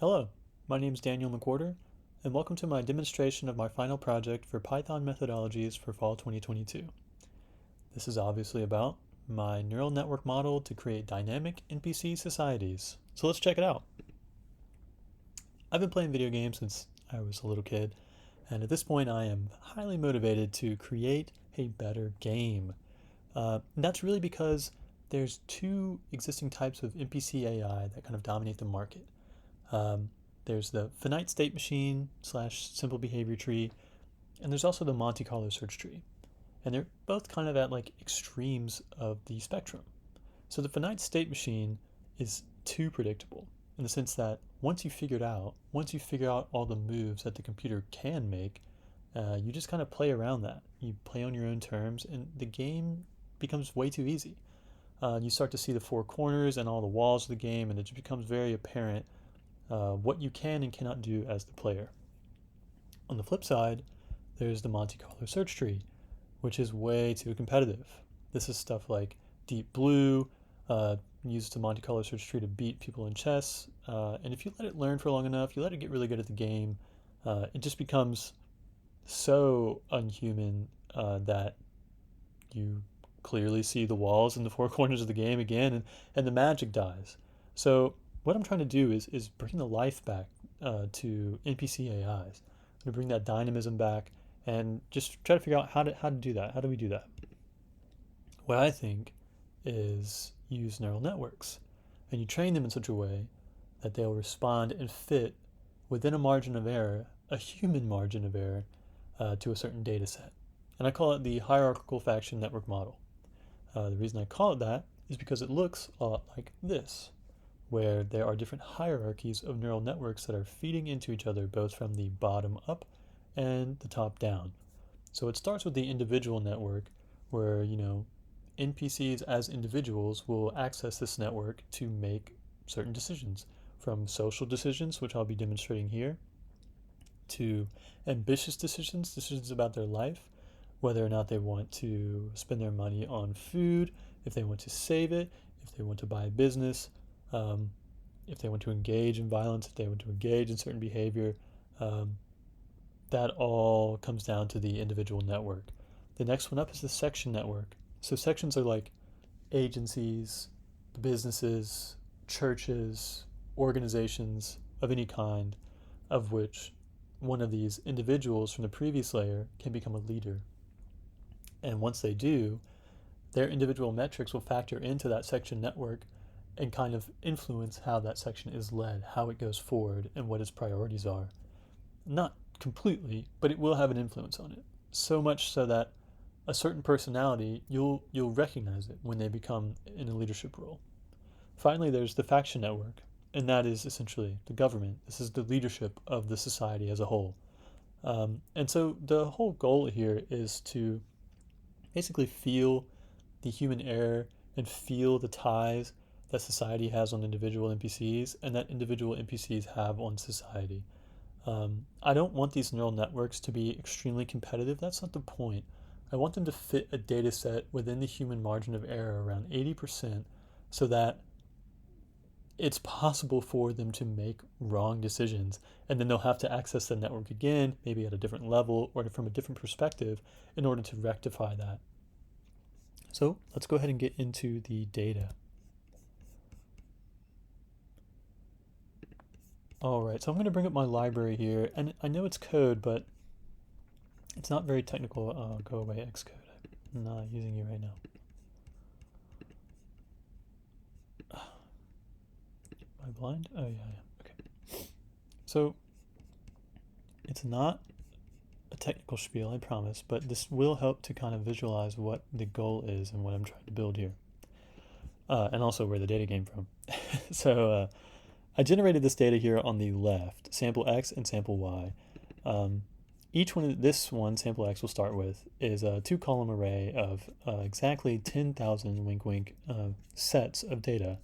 Hello, my name is Daniel McWhorter, and welcome to my demonstration of my final project for Python Methodologies for Fall 2022. This is obviously about my neural network model to create dynamic NPC societies. So let's check it out. I've been playing video games since I was a little kid, and at this point I am highly motivated to create a better game. And that's really because there's two existing types of NPC AI that kind of dominate the market. Um, there's the finite state machine slash simple behavior tree, and there's also the Monte Carlo search tree. And they're both kind of at like extremes of the spectrum. So the finite state machine is too predictable in the sense that once you figure out all the moves that the computer can make, you just kind of play around that. You play on your own terms, and the game becomes way too easy. You start to see the four corners and all the walls of the game, and it just becomes very apparent what you can and cannot do as the player. On the flip side, there's the Monte Carlo search tree, which is way too competitive. This is stuff like Deep Blue, uses the Monte Carlo search tree to beat people in chess. And if you let it learn for long enough, you let it get really good at the game, it just becomes so unhuman that you clearly see the walls and the four corners of the game again, and the magic dies. So what I'm trying to do is bring the life back to NPC AIs, to bring that dynamism back, and just try to figure out how to do that. How do we do that? What I think is use neural networks, and you train them in such a way that they'll respond and fit within a margin of error, a human margin of error, to a certain data set. And I call it the hierarchical faction network model. The reason I call it that is because it looks a lot like this, where there are different hierarchies of neural networks that are feeding into each other, both from the bottom up and the top down. So it starts with the individual network, where, NPCs as individuals will access this network to make certain decisions, from social decisions, which I'll be demonstrating here, to ambitious decisions, decisions about their life, whether or not they want to spend their money on food, if they want to save it, if they want to buy a business, if they want to engage in violence, if they want to engage in certain behavior. That all comes down to the individual network. The next one up is the section network. So sections are like agencies, businesses, churches, organizations of any kind, of which one of these individuals from the previous layer can become a leader. And once they do, their individual metrics will factor into that section network and kind of influence how that section is led, how it goes forward, and what its priorities are. Not completely, but it will have an influence on it. So much so that a certain personality, you'll recognize it when they become in a leadership role. Finally, there's the faction network, and that is essentially the government. This is the leadership of the society as a whole. And so the whole goal here is to basically feel the human error and feel the ties that society has on individual NPCs and that individual NPCs have on society. I don't want these neural networks to be extremely competitive. That's not the point. I want them to fit a data set within the human margin of error around 80% so that it's possible for them to make wrong decisions, and then they'll have to access the network again, maybe at a different level or from a different perspective, in order to rectify that. So let's go ahead and get into the data. All right, so I'm going to bring up my library here, and I know it's code, but it's not very technical. Go away, Xcode. I'm not using you right now. Am I blind? Oh, yeah, I am. Okay. So it's not a technical spiel, I promise, but this will help to kind of visualize what the goal is and what I'm trying to build here. And also where the data came from. So I generated this data here on the left, sample X and sample Y. Each one of this one, sample X, will start with is a two-column array of exactly 10,000 wink wink sets of data.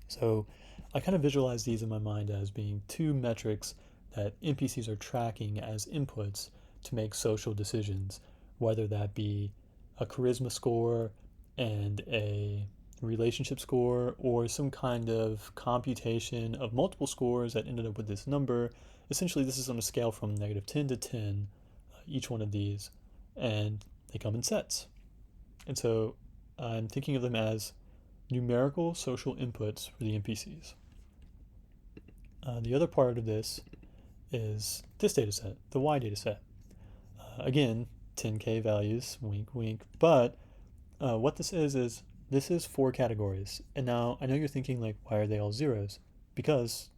So I kind of visualize these in my mind as being two metrics that NPCs are tracking as inputs to make social decisions, whether that be a charisma score and a relationship score or some kind of computation of multiple scores that ended up with this number. Essentially, this is on a scale from -10 to 10, each one of these, and they come in sets. And so I'm thinking of them as numerical social inputs for the NPCs. The other part of this is this data set, the Y data set. Again, 10K values, wink, wink. But what this is this is 4 categories. And now I know you're thinking, like, why are they all zeros? Because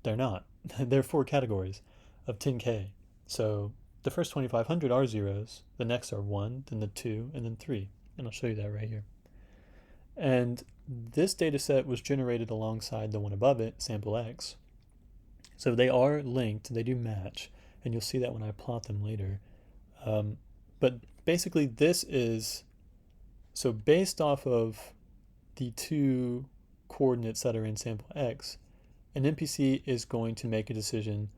they're not. They're 4 categories of 10K. So the first 2,500 are zeros, the next are 1, then the 2, and then 3. And I'll show you that right here. And this data set was generated alongside the one above it, sample X. So they are linked, they do match, and you'll see that when I plot them later. But basically this is, so based off of the 2 coordinates that are in sample X, an NPC is going to make a decision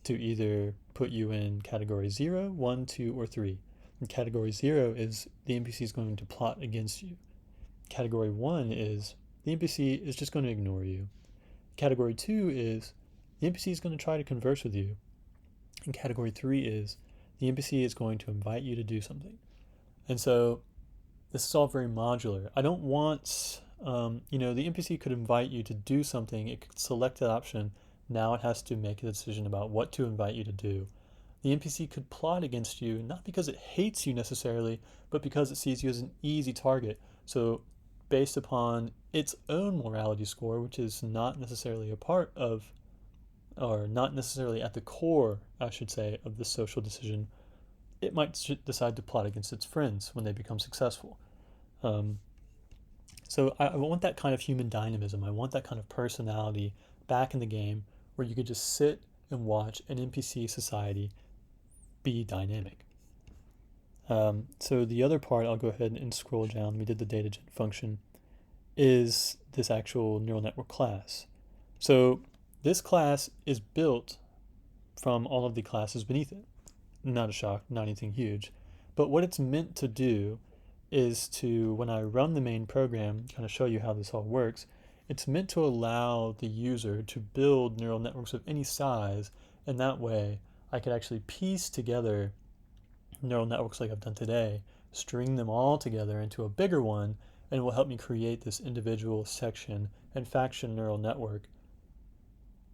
to either put you in category 0, 1, 2, or 3. And category 0 is the NPC is going to plot against you. Category 1 is the NPC is just going to ignore you. Category 2 is the NPC is going to try to converse with you. And category 3 is the NPC is going to invite you to do something. And so this is all very modular. I don't want, the NPC could invite you to do something. It could select that option. Now it has to make a decision about what to invite you to do. The NPC could plot against you, not because it hates you necessarily, but because it sees you as an easy target. So based upon its own morality score, which is not necessarily a part of, or not necessarily at the core, I should say, of the social decision, it might decide to plot against its friends when they become successful. So I want that kind of human dynamism. I want that kind of personality back in the game where you could just sit and watch an NPC society be dynamic. So the other part, I'll go ahead and scroll down. We did the data gen function, is this actual neural network class. So this class is built from all of the classes beneath it. Not a shock, not anything huge. But what it's meant to do is to, when I run the main program, kind of show you how this all works, it's meant to allow the user to build neural networks of any size, and that way I could actually piece together neural networks like I've done today, string them all together into a bigger one, and it will help me create this individual section and faction neural network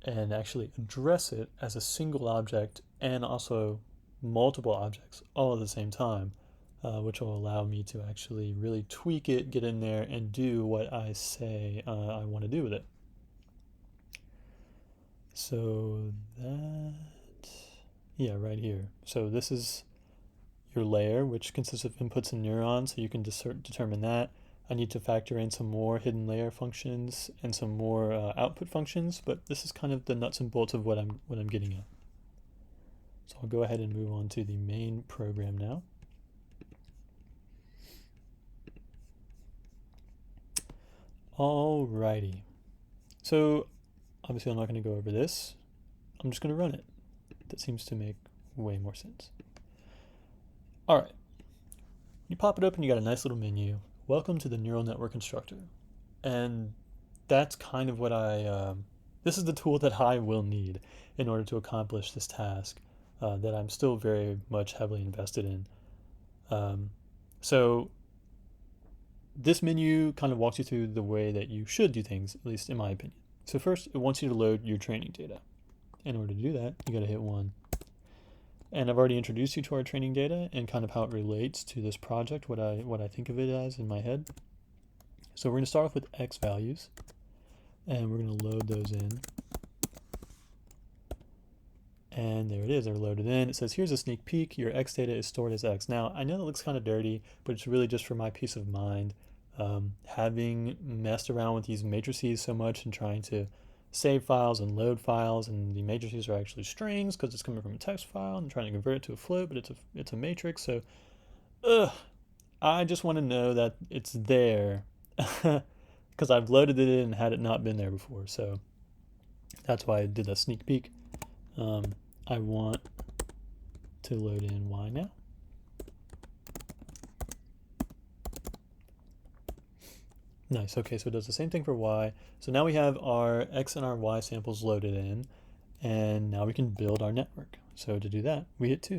and actually address it as a single object and also multiple objects all at the same time, which will allow me to actually really tweak it, get in there, and do what I say I want to do with it. So right here. So this is your layer, which consists of inputs and neurons, so you can determine that. I need to factor in some more hidden layer functions and some more output functions, but this is kind of the nuts and bolts of what I'm getting at. So I'll go ahead and move on to the main program now. Alrighty. So obviously I'm not going to go over this. I'm just going to run it. That seems to make way more sense. Alright. You pop it open, you got a nice little menu. Welcome to the neural network constructor. And that's kind of what this is the tool that I will need in order to accomplish this task that I'm still very much heavily invested in. So this menu kind of walks you through the way that you should do things, at least in my opinion. So first, it wants you to load your training data. In order to do that, you got to hit 1. And I've already introduced you to our training data and kind of how it relates to this project, what I think of it as in my head. So we're going to start off with X values, and we're going to load those in. And there it is, they're loaded in. It says, here's a sneak peek, your X data is stored as X. Now, I know that looks kind of dirty, but it's really just for my peace of mind. Having messed around with these matrices so much and trying to save files and load files, and the matrices are actually strings because it's coming from a text file, and I'm trying to convert it to a float, but it's a matrix. So I just want to know that it's there because I've loaded it in had it not been there before. So that's why I did that sneak peek. I want to load in Y now. Nice. Okay, so it does the same thing for y. So now we have our x and our y samples loaded in, and now we can build our network. So to do that, we hit 2.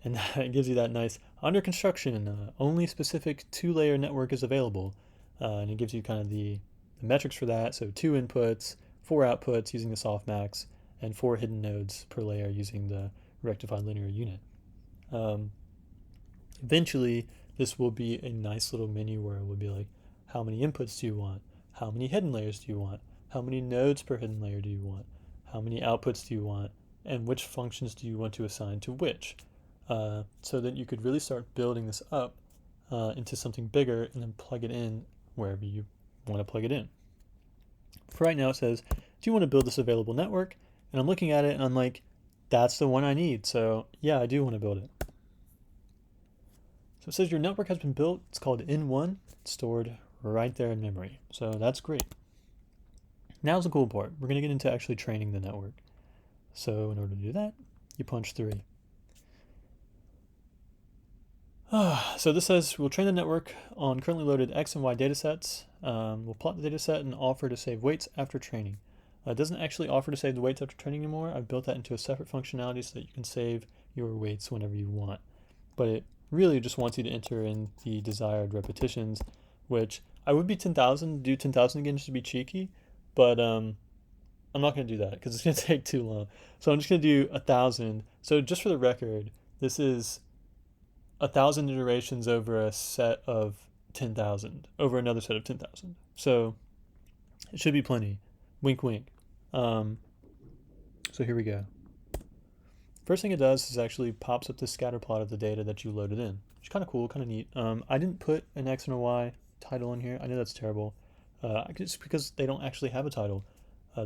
And it gives you that nice under construction, only specific 2-layer network is available. And it gives you kind of the metrics for that. So 2 inputs, 4 outputs using the softmax, and 4 hidden nodes per layer using the rectified linear unit. Eventually, this will be a nice little menu where it will be like, how many inputs do you want? How many hidden layers do you want? How many nodes per hidden layer do you want? How many outputs do you want? And which functions do you want to assign to which? So that you could really start building this up into something bigger and then plug it in wherever you want to plug it in. For right now, it says, do you want to build this available network? And I'm looking at it and I'm like, that's the one I need. So yeah, I do want to build it. So it says your network has been built. It's called N1. It's stored right there in memory. So that's great. Now's the cool part. We're going to get into actually training the network. So in order to do that, you punch 3. So this says we'll train the network on currently loaded X and Y datasets. We'll plot the dataset and offer to save weights after training. It doesn't actually offer to save the weights after training anymore. I've built that into a separate functionality so that you can save your weights whenever you want. But it really just wants you to enter in the desired repetitions, which I would be 10,000, do 10,000 again just to be cheeky, but I'm not going to do that because it's going to take too long. So I'm just going to do 1,000. So just for the record, this is 1,000 iterations over a set of 10,000, over another set of 10,000. So it should be plenty. Wink, wink. So here we go. First thing it does is actually pops up the scatter plot of the data that you loaded in, which is kind of cool, kind of neat. I didn't put an X and a Y title in here. I know that's terrible. Just because they don't actually have a title.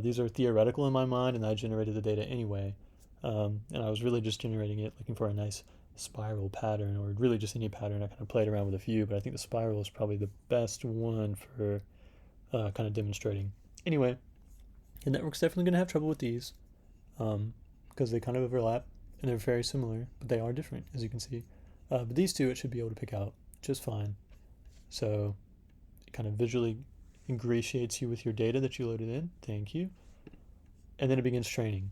These are theoretical in my mind, and I generated the data anyway. And I was really just generating it looking for a nice spiral pattern, or really just any pattern. I kind of played around with a few, but I think the spiral is probably the best one for kind of demonstrating. Anyway, the network's definitely going to have trouble with these because they kind of overlap and they're very similar, but they are different, as you can see. But these two, it should be able to pick out just fine. So it kind of visually ingratiates you with your data that you loaded in. Thank you. And then it begins training.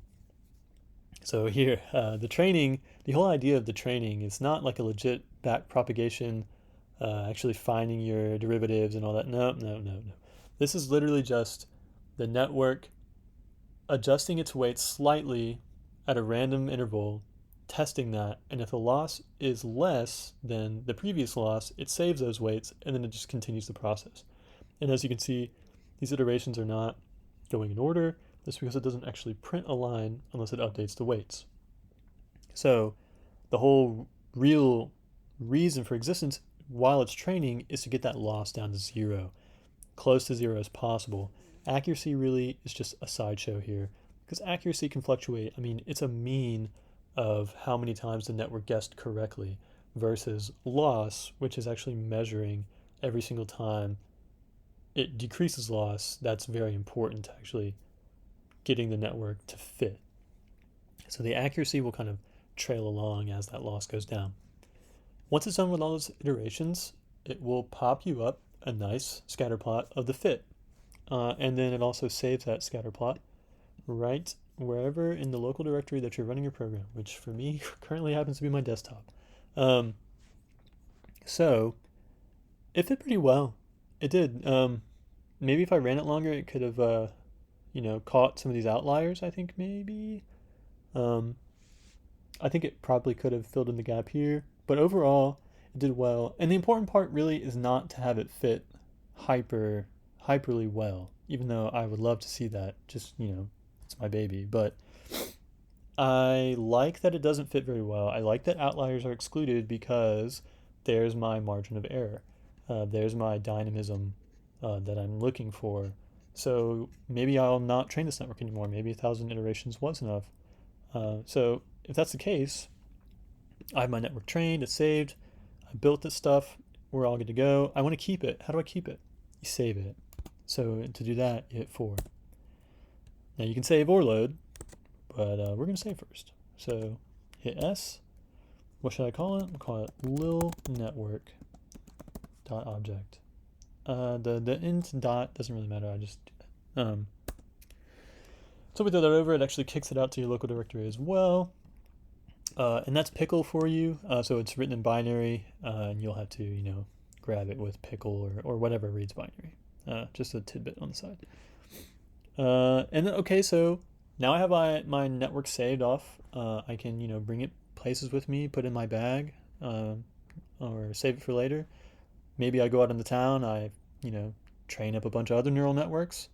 So here, the training, the whole idea of the training is not like a legit back propagation, actually finding your derivatives and all that. No. This is literally just the network adjusting its weights slightly at a random interval, testing that, and if the loss is less than the previous loss, it saves those weights, and then it just continues the process. And as you can see, these iterations are not going in order. That's because it doesn't actually print a line unless it updates the weights. So the whole real reason for existence while it's training is to get that loss down to 0, close to 0 as possible. Accuracy really is just a sideshow here because accuracy can fluctuate. I mean, it's a mean of how many times the network guessed correctly versus loss, which is actually measuring every single time it decreases loss. That's very important to actually getting the network to fit. So the accuracy will kind of trail along as that loss goes down. Once it's done with all those iterations, it will pop you up a nice scatter plot of the fit. And then it also saves that scatter plot right wherever in the local directory that you're running your program, which for me currently happens to be my desktop. So it fit pretty well. It did. Maybe if I ran it longer, it could have, caught some of these outliers, I think maybe. I think it probably could have filled in the gap here, but overall it did well. And the important part really is not to have it fit hyperly well, even though I would love to see that. Just, it's my baby. But I like that it doesn't fit very well. I like that outliers are excluded because there's my margin of error. There's my dynamism that I'm looking for. So maybe I'll not train this network anymore. Maybe 1,000 iterations was enough. So if that's the case, I have my network trained, it's saved, I built this stuff, we're all good to go. I want to keep it. How do I keep it? You save it. So to do that, you hit 4. Now you can save or load, but we're going to save first. So hit S. What should I call it? I'll call it lil network.object. The int dot doesn't really matter. I just so we throw that over. It actually kicks it out to your local directory as well. And that's pickle for you. So it's written in binary, and you'll have to, grab it with pickle or whatever reads binary. Just a tidbit on the side. And then, okay, so now I have my network saved off. I can, bring it places with me, put it in my bag, or save it for later. Maybe I go out into town, I, train up a bunch of other neural networks.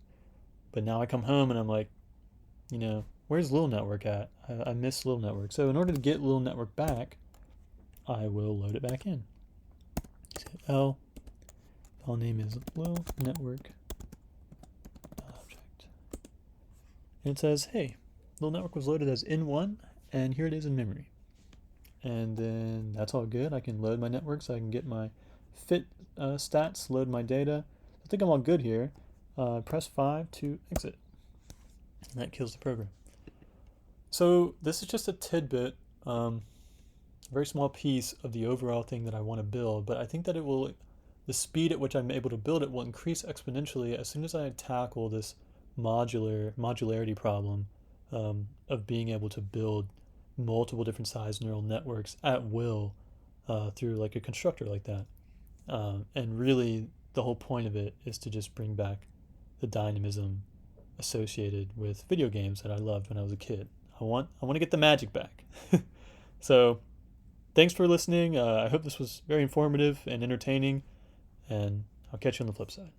But now I come home and I'm like, where's Lil Network at? I miss Lil Network. So in order to get Lil Network back, I will load it back in. L. File name is Lil Network object. And it says, hey, Lil Network was loaded as in1, and here it is in memory. And then that's all good. I can load my network so I can get my fit stats, load my data. I think I'm all good here. Press 5 to exit. And that kills the program. So this is just a tidbit, a very small piece of the overall thing that I want to build, but I think that the speed at which I'm able to build it will increase exponentially as soon as I tackle this modularity problem of being able to build multiple different size neural networks at will through like a constructor like that. And really the whole point of it is to just bring back the dynamism associated with video games that I loved when I was a kid. I want to get the magic back. So thanks for listening. I hope this was very informative and entertaining, and I'll catch you on the flip side.